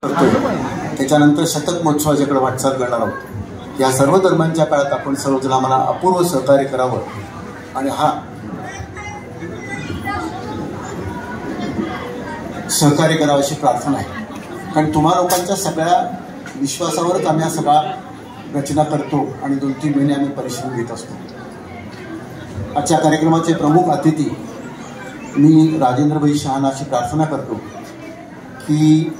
त्याच्यानंतर शतक महोत्सवाच्याकडे वाटचाल करणार आहोत। या सर्व धर्मांच्या काळात आपण सर्वजण आम्हाला अपूर्व सहकार्य करावं आणि हा सहकार्य करावं अशी प्रार्थना आहे। कारण तुम्हा लोकांच्या सगळ्या विश्वासावरच आम्ही हा सगळा रचना करतो आणि 2-3 महिने आम्ही परिश्रम घेत असतो। आजच्या कार्यक्रमाचे प्रमुख अतिथी मी राजेंद्रभाई शहानाची प्रार्थना करतो की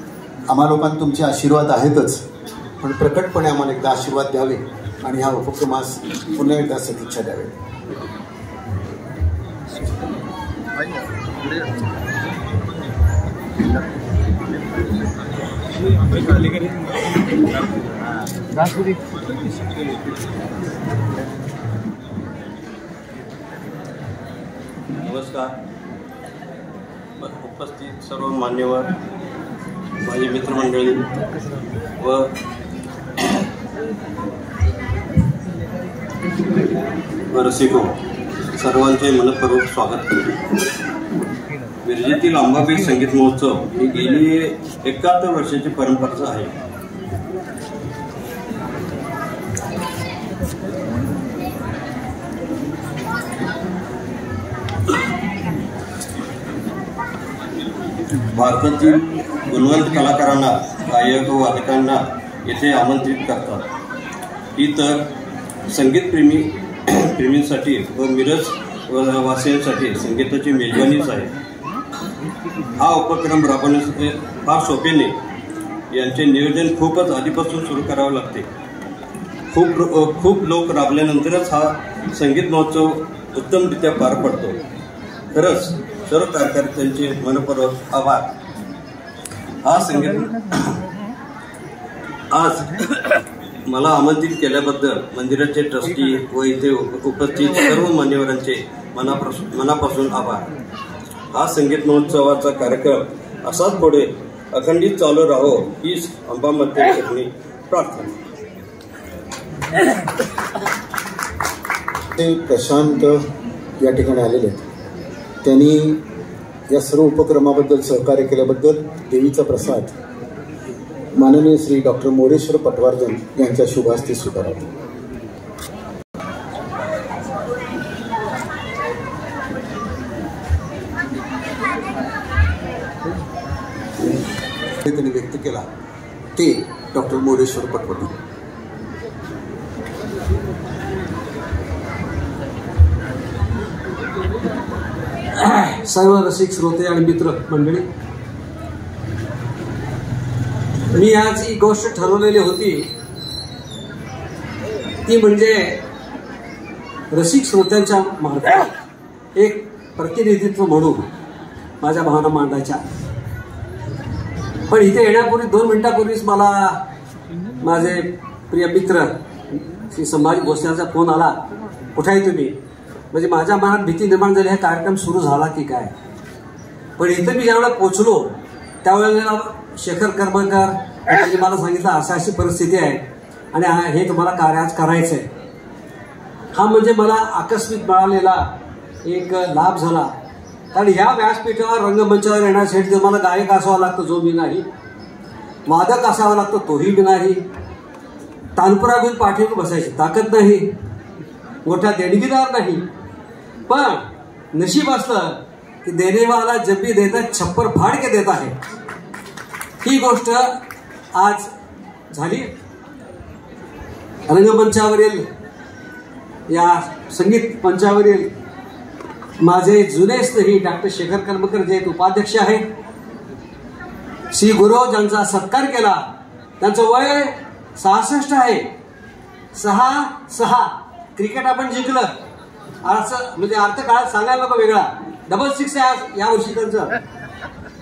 आम्हा लोकांना तुमचे आशीर्वाद आहेतच, पण प्रकटपणे आम्हाला एकदा आशीर्वाद द्यावे आणि ह्या उपक्रमास पुन्हा एकदा सदिच्छा द्यावे। नमस्कार। उपस्थित सर्व मान्यवर, माझी मित्रमंडळी व रसिको सर्वांचे मनपूर्वक स्वागत करतो। मिरजेतील अंबाबाई संगीत महोत्सव ही गेली 71 वर्षाची परंपरा आहे। भारतातील गुणवंत कलाकारांना, गायक व वादकांना येथे आमंत्रित करतात। ही तर संगीत प्रेमींसाठी व मिरज वासियांसाठी संगीताची मेजवानीच आहे। हा उपक्रम राबवण्यासाठी फार सोपे नाही। यांचे नियोजन खूपच आधीपासून सुरू करावे लागते। खूप लोक राबल्यानंतरच हा संगीत महोत्सव उत्तमरित्या पार पडतो। खरंच सर्व कार्यकर्त्यांचे मनपूर्वक आभार। हा संगीत आज मला आमंत्रित केल्याबद्दल मंदिराचे ट्रस्टी व इथे उपस्थित सर्व मान्यवरांचे मनापासून आभार। हा संगीत महोत्सवाचा कार्यक्रम असाच पुढे अखंडित चालू राहो हीच अंबामध्ये करणे प्रार्थना। प्रशांत या ठिकाणी आलेले आहेत, त्यांनी या सर्व उपक्रमाबद्दल सहकार्य केल्याबद्दल देवीचा प्रसाद माननीय श्री डॉक्टर मोरेश्वर पटवर्धन यांच्या शुभ हस्ते स्वीकारावा। त्यांनी व्यक्त केला ते डॉक्टर मोरेश्वर पटवर्धन। सर्व रसिक श्रोते आणि मित्र मंडळी, मी आज ही गोष्ट ठरवलेली होती ती म्हणजे रसिक श्रोत्यांच्या मार्फत एक प्रतिनिधित्व म्हणून माझ्या भावना मांडायच्या। पण इथे येण्यापूर्वी 2 मिनिटापूर्वीच मला माझे प्रिय मित्र श्री संभाजी भोसलेंचा फोन आला, कुठे आहे तुम्ही? म्हणजे माझ्या मनात भीती निर्माण झाली, हा कार्यक्रम सुरू झाला की काय। पण इथे मी ज्यावेळेला पोचलो त्यावेळेला शेखर करमरकर यांनी मला सांगितलं अशी परिस्थिती आहे आणि हे तुम्हाला कार्य आज करायचं आहे। हा म्हणजे मला आकस्मिक मिळालेला एक लाभ झाला। कारण ह्या व्यासपीठावर रंगमंचावर येण्यासाठी तुम्हाला गायक असावा लागतो, जो मी नाही, वादक असावा लागतो, तोही मी नाही, तानपुरा घेऊन पाठीवर बसायची ताकद नाही, मोठा देणगीदार नाही। पण नशीब असलं की देने वाला जब भी देता छप्पर फाड़ के देता है। ही गोष्ट आज झाली। रंगमंचावरील या संगीत मंचावरील माझे जुने स्नेही डॉक्टर शेखर करमरकर जे उपाध्यक्ष आहेत, श्री गुरव ज्यांचा सत्कार केला, त्यांचं वय 66 आहे। 6 क्रिकेट आपण जिंकलं म्हणजे अर्थ काळात सांगायला नको वेगळा, 66 आहे या वर्षी त्यांचं।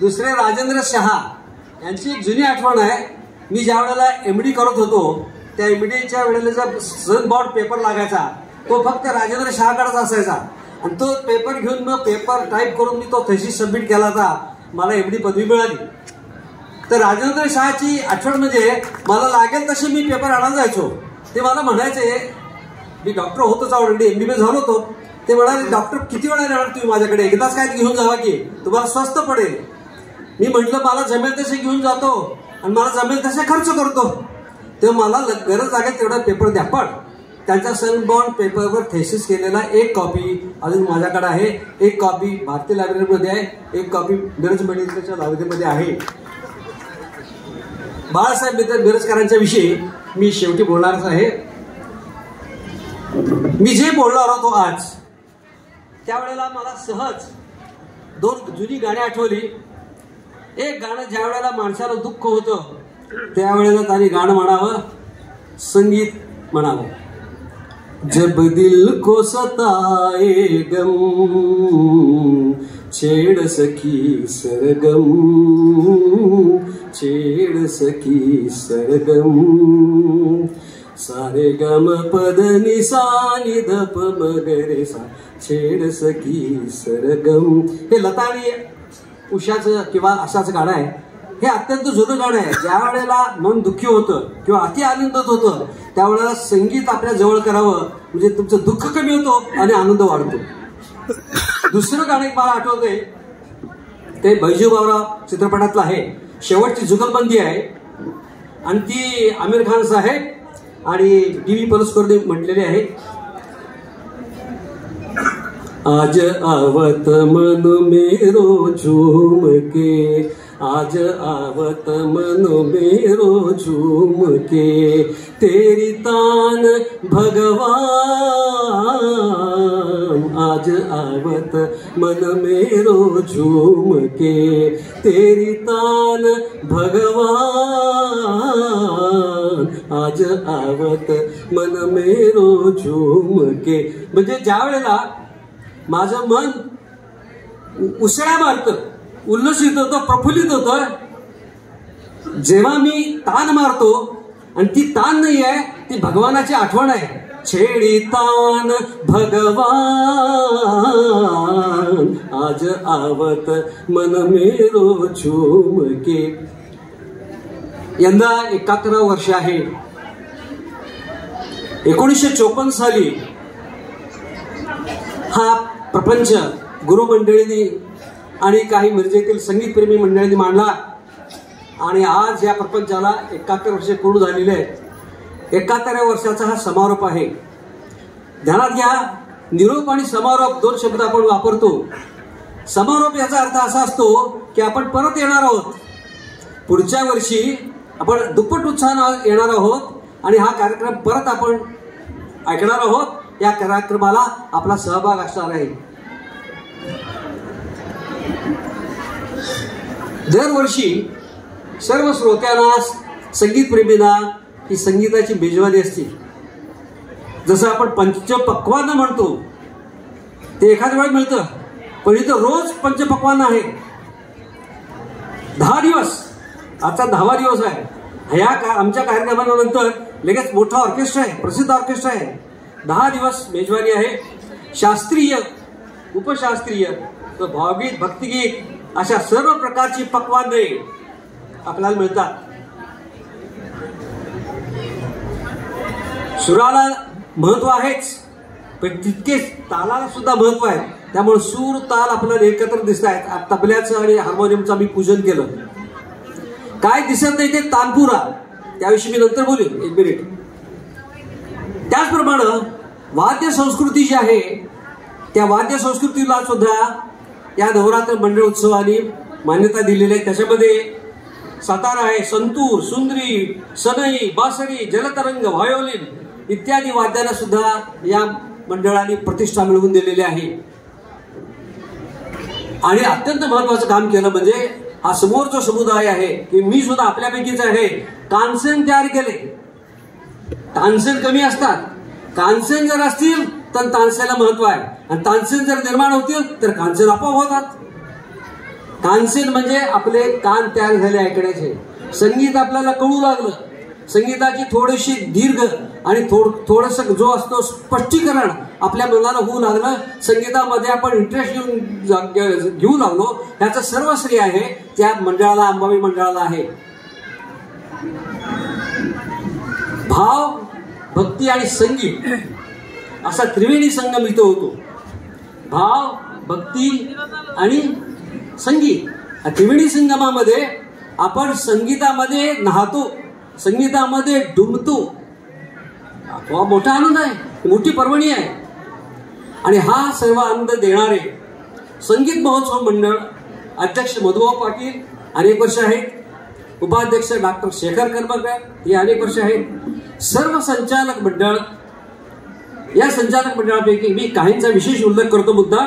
दुसरे राजेंद्र शहा यांची एक जुनी आठवण आहे, मी ज्या वेळेला MD करत होतो त्या MDच्या वेळेला जर सन बोर्ड पेपर लागायचा तो फक्त राजेंद्र शहाकडेच असायचा आणि तो पेपर घेऊन मग पेपर टाईप करून मी तो थेसिस सबमिट केला होता, मला MD पदवी मिळाली। तर राजेंद्र शहाची आठवण म्हणजे मला लागेल तसे मी पेपर आणायला जायचो। ते मला म्हणायचे, मी डॉक्टर होतोच ऑलरेडी, MBBS झालो होतो, ते म्हणाले डॉक्टर किती वेळा येणार तुम्ही माझ्याकडे, एकदाच काय घेऊन जावा की तुम्हाला स्वस्त पडेल। मी म्हटलं मला जमेल तसे घेऊन जातो, आणि मला जमेल तसे खर्च करतो, तेव्हा मला गरज लागेल तेवढा पेपर द्या. पण त्यांच्या सनबॉर्न पेपरवर थेसिस केलेला एक कॉपी अजून माझ्याकडे आहे, एक कॉपी भारतीय लायब्ररीमध्ये आहे, एक कॉपी मिरज मेडिकलच्या लायब्ररीमध्ये आहे. बाळासाहेब मिरजकरांच्या विषयी मी शेवटी बोलणारच आहे. मी जे बोलणार होतो आज, त्यावेळेला मला सहज 2 जुनी गाणी आठवली. एक गाणं ज्या वेळेला माणसाला दुःख होतं त्यावेळेला त्यांनी गाणं म्हणावं, संगीत म्हणावं. जब दिल को सताए गम छेड़ सखी सरगम, छेड़ सखी सरगम, सारे गम पद निसा नि ध प म ग रे सा, छेड सखी सरगम. हे लता आणि उषाचं किंवा अशाच गाणं आहे. हे अत्यंत जुनं गाणं आहे. ज्या वेळेला मन दुःखी होतं किंवा अति आनंदात होतं त्यावेळेला संगीत आपल्या जवळ करावं, म्हणजे तुमचं दुःख कमी होतो आणि आनंद वाढतो. दुसरं गाणं मला आठवतंय, ते बैजू बावरा चित्रपटातलं आहे. शेवटची जुगलबंदी आहे आणि ती आमिर खान साहेब आणि टीव्ही पलस्करने म्हटलेली आहे. आज आवत मन मेरो झूम के, आज आवत मन मेरो झूम के, तेरी तान भगवान, आज आवत मन मेरो झूम के, तेरी तान भगवान, आज आवत मन मेरो झूम के. म्हणजे ज्या वेळेला माझं मन उसळ्या मारतं, उल्लसित होतं, प्रफुल्लित होतं, जेव्हा मी तान मारतो आणि ती तान नाही आहे, ती भगवानाची आठवण आहे. छेडी तान भगवान, आज आवत मन मेरो झूम के. यंदा 71 वर्ष आहे. 1954 साली हा प्रपंच गुरुमंडळींनी आणि काही मिरजेतील संगीतप्रेमी मंडळींनी मांडला आणि आज या प्रपंचाला 71 वर्षे पूर्ण झालेले आहेत. 71व्या वर्षाचा हा समारोप आहे. ध्यानात घ्या, निरोप आणि समारोप 2 शब्द आपण वापरतो. समारोप याचा अर्थ असा असतो की आपण परत येणार आहोत, पुढच्या वर्षी आपण दुप्पट उत्साहाने येणार आहोत आणि हा कार्यक्रम परत आपण ऐकणार आहोत. या कार्यक्रमाला आपला सहभाग असणार आहे. दरवर्षी सर्व श्रोत्यांना, संगीतप्रेमींना ही संगीताची मेजवानी असते. जसं आपण पंचपक्वान्न म्हणतो ते एखाद्या वेळ मिळतं, पण इथं रोज पंचपक्वान्न आहे. 10 दिवस, आता 10वा दिवस आहे. ह्या आमच्या कार्यक्रमानंतर लगेच मोठा ऑर्केस्ट्रा आहे, प्रसिद्ध ऑर्केस्ट्रा आहे. 10 दिवस मेजवानी आहे. शास्त्रीय, उपशास्त्रीय, भावगीत, भक्तिगीत अशा सर्व प्रकारची पक्वान्ने आपल्याला मिळतात. सुराला महत्व आहेच, पण तितकेच तालाला सुद्धा महत्व आहे. त्यामुळे सूर ताल आपल्याला एकत्र दिसत आहेत. तबल्याचं आणि हार्मोनियमचं मी पूजन केलं. काय दिसत नाही ते तानपुरा, त्याविषयी मी नंतर बोलेन, 1 मिनिट. त्याचप्रमाणे वाद्य संस्कृती जी आहे त्या वाद्य संस्कृतीला सुद्धा या नवरात्र मंडळ उत्सवाने मान्यता दिलेली आहे. त्याच्यामध्ये सातारा आहे, संतूर, सुंदरी, सनई, बासरी, जलतरंग, व्हायोलिन इत्यादी वाद्यांना सुद्धा या मंडळाने प्रतिष्ठा मिळवून दिलेली आहे. आणि अत्यंत महत्वाचं काम केलं म्हणजे हा समोर जो समुदाय आहे की मी सुद्धा आपल्यापैकीच आहे, तानसेन तयार केले. तानसेन कमी असतात, तानसेन जर असतील तर तानसेनला महत्व आहे, आणि तानसेन जर निर्माण होतील तर कानसेन आपोआप होतात. तानसेन म्हणजे आपले कान तयार झाले ऐकण्याचे. संगीत आपल्याला कळू लागलं, संगीताची थोडीशी दीर्घ आणि थोडस जो असतो स्पष्टीकरण आपल्या मनाला होऊ लागलं. संगीतामध्ये आपण इंटरेस्ट घेऊ लागलो. याचं सर्व श्रेय आहे त्या मंडळाला, अंबाबाई मंडळाला आहे. भाव, भक्ती आणि संगीत असा त्रिवेणी संगम इथं होतो. भाव, भक्ती आणि संगीत. त्रिवेणी संगमामध्ये आपण संगीतामध्ये न्हातो, संगीतामध्ये डुंबतो, हा मोठा आनंद आहे, मोठी पर्वणी आहे. आणि हा सर्व आनंद देणारे संगीत महोत्सव मंडळ अध्यक्ष मधुभाऊ पाटील अनेक वर्ष आहेत, उपाध्यक्ष डॉक्टर शेखर करमकर हे अनेक वर्ष आहेत, सर्व संचालक मंडळ. या संचालक मंडळापैकी मी काहींचा विशेष उल्लेख करतो मुद्दा.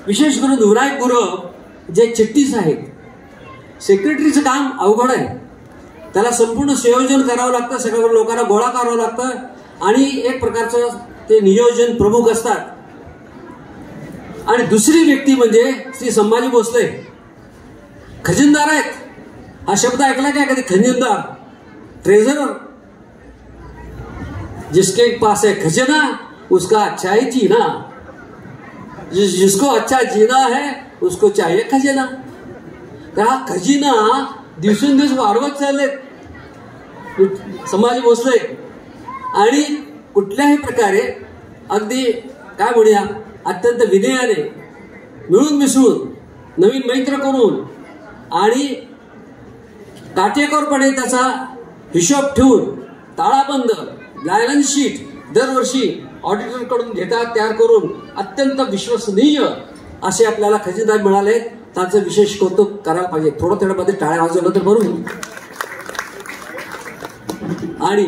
विशेष करून विनायक गुरव जे चिट्टीस आहेत. सेक्रेटरीचं काम अवघड आहे, त्याला संपूर्ण संयोजन करावं लागतं, सगळ्या लोकांना गोळा करावं लागतं आणि एक प्रकारचं ते नियोजन प्रमुख असतात. आणि दुसरी व्यक्ती म्हणजे श्री संभाजी भोसले, खजिनदार आहेत. हा शब्द ऐकला काय कधी? खजिनदार, ट्रेझरर. जिसके पास है खजाना उसका अच्छा ही जीना, जिसको अच्छा जीना है उसको चाहिए खजाना. तर हा खजिना दिवसेंदिवस वाढवत चाललेत संभाजी भोसले. आणि कुठल्याही प्रकारे अगदी काय म्हणूया अत्यंत विनयाने मिळून मिसळून नवीन मैत्र करून आणि काटेकोरपणे त्याचा हिशोब ठेवून ताळाबंद बॅलन्स शीट दरवर्षी ऑडिटरकडून घेतात, तयार करून अत्यंत विश्वसनीय असे आपल्याला खजिनदार मिळाले. त्याचं विशेष कौतुक करायला पाहिजे. थोडं थोड्यामध्ये टाळ्या वाजवलं तर बरोबर. आणि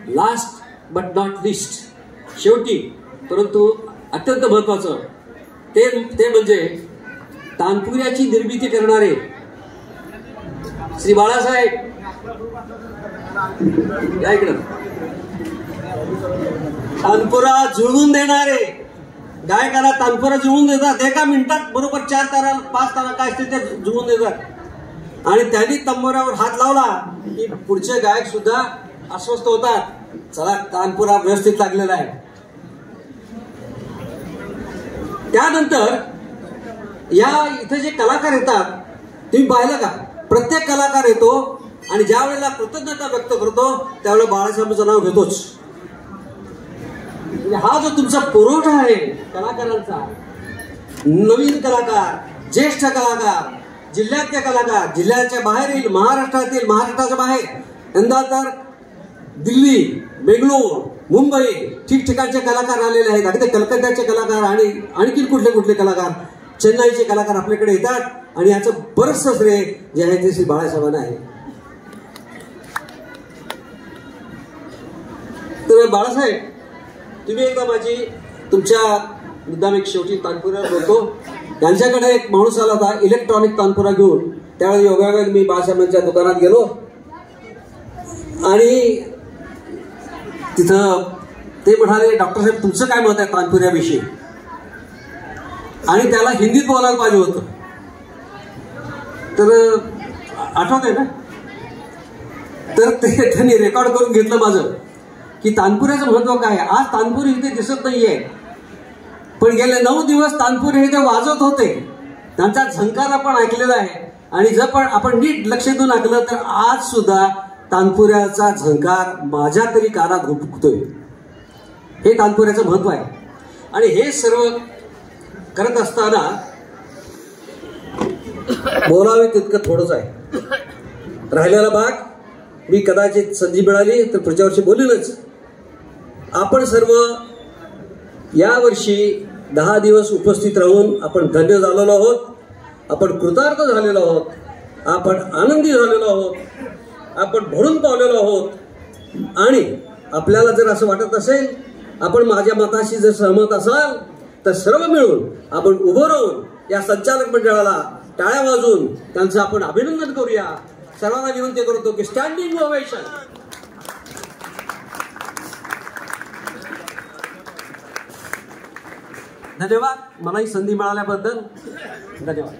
लास्ट बट नॉट लिस्ट, शेवटी परंतु अत्यंत महत्वाचं ते म्हणजे तानपुऱ्याची निर्मिती करणारे श्री बाळासाहेब. या इकडं. तानपुरा जुळवून देणारे गायकाला तानपुरा जुळवून देतात. एका मिनिटात बरोबर 4 तारा 5 तारा काय असतील ते जुळवून देतात. आणि त्यांनी तंबोऱ्यावर हात लावला की पुढचे गायक सुद्धा अस्वस्थ होतात. चला तानपुरा व्यवस्थित लागलेला आहे. त्यानंतर या इथे जे कलाकार येतात तुम्ही पाहिलं का? प्रत्येक कलाकार येतो आणि ज्या वेळेला कृतज्ञता व्यक्त करतो त्यावेळेला बाळासाहेबांचं नाव घेतोच. हा जो तुमचा पुरवठा आहे कलाकारांचा, नवीन कलाकार, ज्येष्ठ कलाकार, जिल्ह्यातले कलाकार, जिल्ह्याच्या बाहेरील, महाराष्ट्रातील, महाराष्ट्राच्या बाहेर, यंदा तर दिल्ली, बेंगलोर, मुंबई ठिकठिकाणचे कलाकार आलेले आहेत. अगदी कलकत्त्याचे कलाकार आणि आणखी कुठले कुठले कलाकार, चेन्नईचे कलाकार आपल्याकडे येतात आणि याचं बरंचसं श्रेय जे आहे ते श्री बाळासाहेबांना आहे. तर बाळासाहेब, तुम्ही एकदा माझी तुमच्या मुद्दाम एक शेवटी तानपुरा बोलतो. त्यांच्याकडे एक माणूस आला होता इलेक्ट्रॉनिक तानपुरा घेऊन. त्यावेळी योगायोग मी बाळासाहेबांच्या दुकानात गेलो आणि तिथं ते म्हणाले, डॉक्टर साहेब तुमचं काय मत आहे तानपुऱ्याविषयी? आणि त्याला हिंदीत बोलायला पाहिजे होतं. तर आठवतंय ना? तर ते त्यांनी रेकॉर्ड करून घेतलं माझं की तानपुऱ्याचं महत्व काय आहे. आज तानपुरी इथे दिसत नाहीये, पण गेले 9 दिवस तानपुरे इथे वाजत होते. त्यांचा झंकार आपण ऐकलेला आहे. आणि जर पण आपण नीट लक्ष देऊन ऐकलं तर आज सुद्धा तानपुऱ्याचा झंकार माझ्या तरी कानात घुमतोय. हे तानपुऱ्याचं महत्व आहे. आणि हे सर्व करत असताना बोलावे तितकं थोडंच आहे. राहिलेला भाग मी कदाचित संधी मिळाली तर पुढच्या वर्षी बोलेलच. आपण सर्व यावर्षी 10 दिवस उपस्थित राहून आपण धन्य झालेलो आहोत, आपण कृतार्थ झालेलो आहोत, आपण आनंदी झालेलो आहोत, आपण भरून पावलेलो आहोत. आणि आपल्याला जर असं वाटत असेल, आपण माझ्या मताशी जर सहमत असाल तर सर्व मिळून आपण उभं राहून या संचालक मंडळाला टाळ्या वाजवून त्यांचं आपण अभिनंदन करूया. सर्वांना विनंती करतो की स्टँडिंग ओवेशन. धन्यवाद. मला ही संधी मिळाल्याबद्दल धन्यवाद.